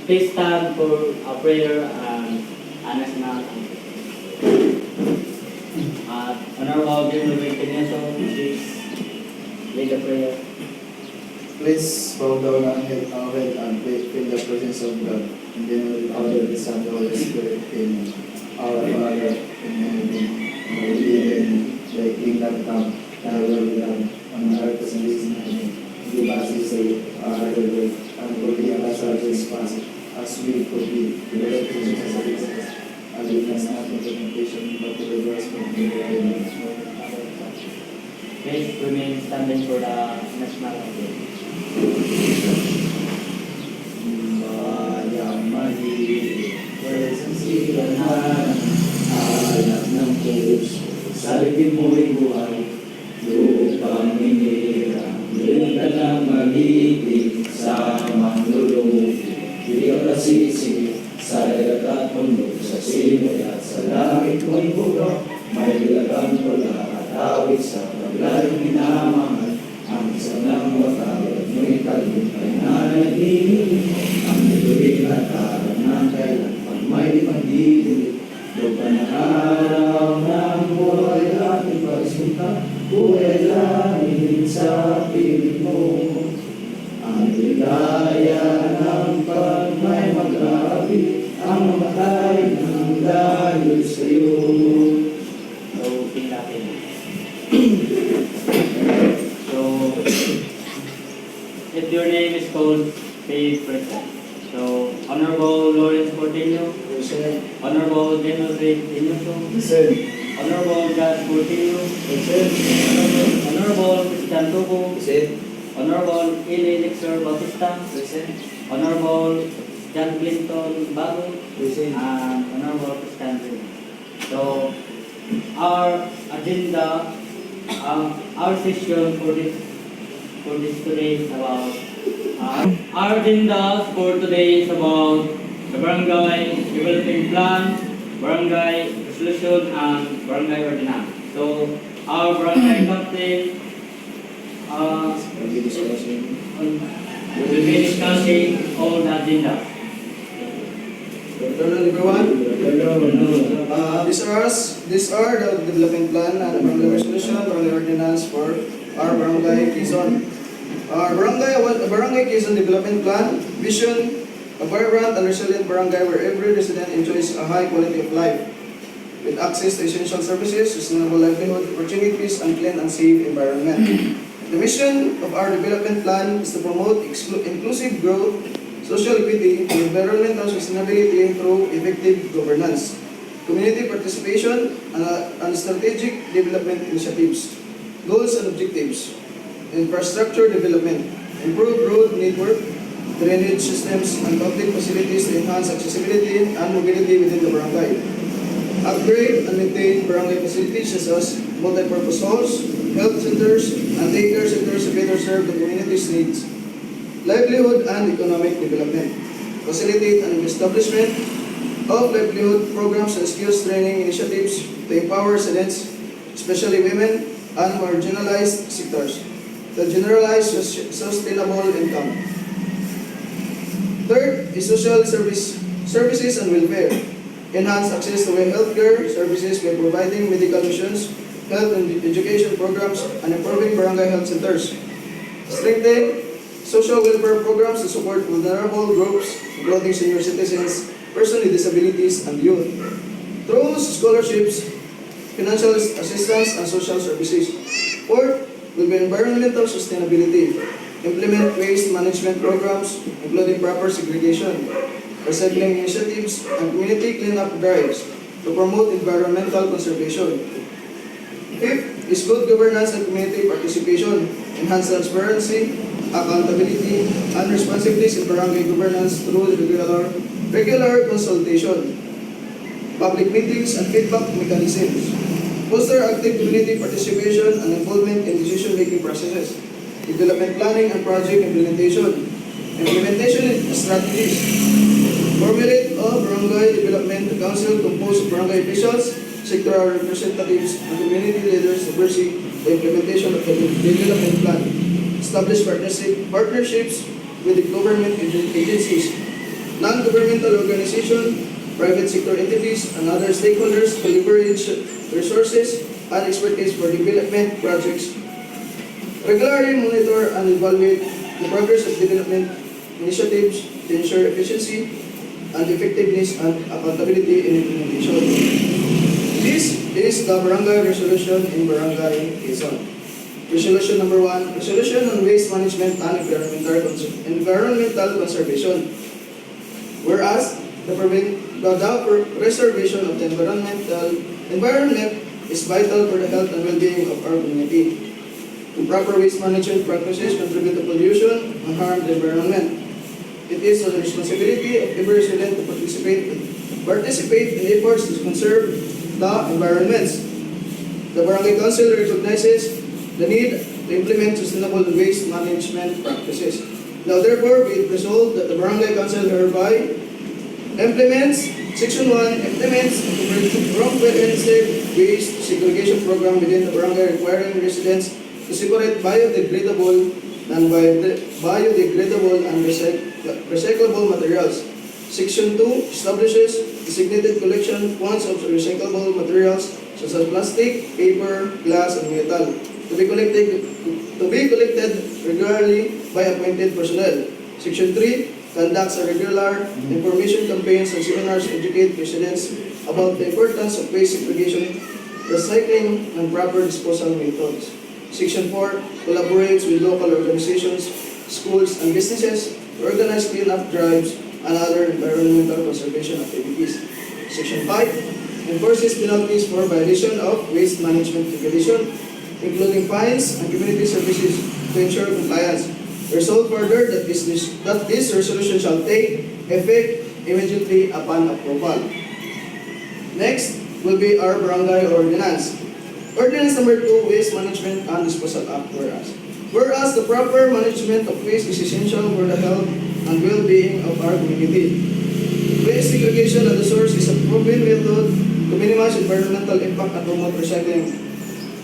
Please stand for a prayer and a national anthem. Honorable General Victineso, please lead the prayer. Please bow down our head and feel the presence of God. And then with the Father, the Son, the Holy Spirit, Amen. Our Father in heaven, hallowed be thy kingdom come, thy will be done, on earth as it is in heaven. Give us this day our daily bread, and forgive us our trespasses, as we forgive the trespasses against us. And lead us not into temptation, but deliver us from evil. Amen. Please remain standing for the national anthem. Bayang mali, persaksikan anak ng Diyos, sa libing mo'y buhay, lupang minirang, doon ka lang mag-ibig sa manlulong, hindi ka kasisi, sa dagat at mundo, sa simoy at sa langit mo'y buka, may bilagang pula at awit sa paglayong minamahal, ang isang ng watawad mo'y kalupay na nagdinig, ang nituloy at tarang ng kailan, pag may magdidilig, lupa na araw ng buhay ating pagsinta, buhay langit sa piling mo. Ang ligaya ng pag may mag-aabit, ang mamatay ng dahil sa'yo. So, tingin natin. So, if your name is called, say present. So, Honorable Lawrence Portillo, Present. Honorable General Victineso, Present. Honorable Judge Portillo, Present. Honorable Christian Tuco, Present. Honorable Eli Lixer Bautista, Present. Honorable John Clinton Bago, Present. and Honorable Christian Rin. So, our agenda, our session for this today is about our agenda for today is about the barangay development plan, barangay resolution, and barangay ordinance. So, our barangay captain will be discussing all the agenda. Good afternoon, everyone. These are the development plan and barangay resolution, barangay ordinance for our barangay Quezon. Our barangay Quezon development plan, vision, a vibrant and resilient barangay where every resident enjoys a high quality of life with access to essential services, sustainable livelihood opportunities, and clean and safe environment. The mission of our development plan is to promote inclusive growth, social equity, and environmental sustainability through effective governance, community participation, and strategic development initiatives. Goals and objectives: infrastructure development, improve road network, drainage systems, and public facilities to enhance accessibility and mobility within the barangay. Upgrade and maintain barangay facilities such as multi-purpose halls, health centers, and daycare centers to better serve the community's needs. Livelihood and economic development. Facilitate an establishment of livelihood programs and skills training initiatives to empower residents, especially women and marginalized sectors, to generalize sustainable income. Third is social services and welfare. Enhance access to healthcare services by providing medical missions, health and education programs, and improving barangay health centers. Strengthen social welfare programs to support vulnerable groups, including senior citizens, persons with disabilities, and youth. Through scholarships, financial assistance, and social services. Fourth will be environmental sustainability. Implement waste management programs, including proper segregation, recycling initiatives, and community cleanup drives to promote environmental conservation. Fifth is good governance and community participation. Enhance transparency, accountability, and responsibilities in barangay governance through regular consultation, public meetings, and feedback mechanisms. Foster active community participation and involvement in decision-making processes. Development planning and project implementation. Implementation strategies. Formulate a barangay development council composed of barangay officials, sectoral representatives, and community leaders to oversee the implementation of the development plan. Establish partnerships with the government agencies. non-governmental organization, private sector entities, and other stakeholders to leverage resources and expertise for development projects. Regularly monitor and evaluate the progress of development initiatives to ensure efficiency and effectiveness and accountability in implementation. This is the barangay resolution in Barangay Quezon. Resolution number 1, resolution on waste management and environmental conservation. Whereas the preservation of the environment is vital for the health and well-being of our community. Improper waste management practices contribute to pollution and harm the environment. It is the responsibility of every resident to participate in efforts to conserve the environments. The Barangay Council recognizes the need to implement sustainable waste management practices. Now therefore, be it resolved that the Barangay Council hereby implements Section 1, implements a comprehensive waste segregation program within the barangay requiring residents to separate biodegradable, non-biodegradable and recyclable materials. Section 2 establishes designated collection points of recyclable materials such as plastic, paper, glass, and metal to be collected regularly by appointed personnel. Section 3 conducts a regular information campaigns and seminars to educate residents about the importance of waste segregation, recycling, and proper disposal methods. Section 4 collaborates with local organizations, schools, and businesses to organize clean-up drives and other environmental conservation activities. Section 5 enforces penalties for violation of waste management regulation, including fines and community services to ensure compliance. Resolved further that this resolution shall take effect immediately upon approval. Next will be our barangay ordinance. Ordinance number 2, Waste Management and Disposal Act. Whereas the proper management of waste is essential for the health and well-being of our community. Waste segregation at the source is a proven method to minimize environmental impact and promote recycling.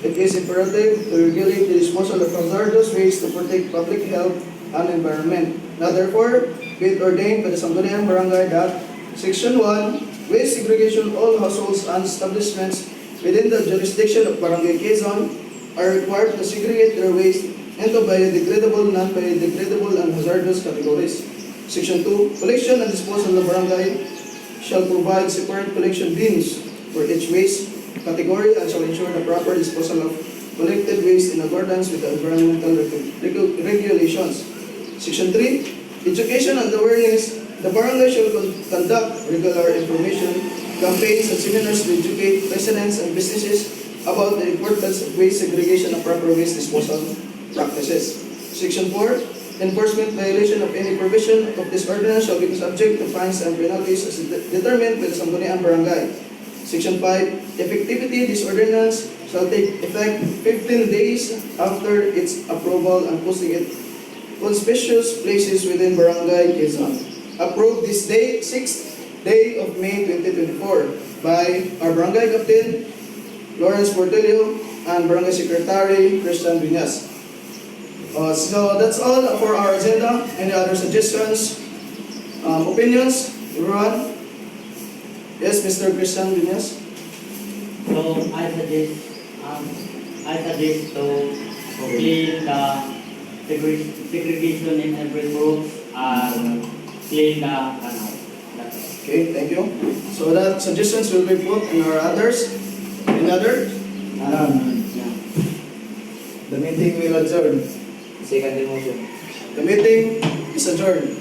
It is imperative to regulate the disposal of hazardous waste to protect public health and environment. Now therefore, be it ordained by the Sangguniang Barangay that Section 1, waste segregation, all households and establishments within the jurisdiction of Barangay Quezon are required to segregate their waste into biodegradable, non-biodegradable, and hazardous categories. Section 2, collection and disposal of barangay shall provide separate collection bins for each waste category and shall ensure the proper disposal of collected waste in accordance with the environmental regulations. Section 3, education and awareness. The barangay shall conduct regular information campaigns and seminars to educate residents and businesses about the importance of waste segregation and proper waste disposal practices. Section 4, enforcement violation of any provision of this ordinance shall be subject to fines and penalties as determined by the Sangguniang Barangay. Section 5, effectivity. This ordinance shall take effect 15 days after its approval and posting it conspicuous places within Barangay Quezon. Approved this day, 6th day of May 2024 by our Barangay Captain, Lawrence Portillo, and Barangay Secretary, Christian Viñas. So that's all for our agenda. Any other suggestions, opinions, everyone? Yes, Mr. Christian Viñas. So I suggest to clean the segregation in every group and clean the canal. Okay, thank you. So that suggestions will be put in our others. Any other? The meeting will adjourn. The meeting is adjourned.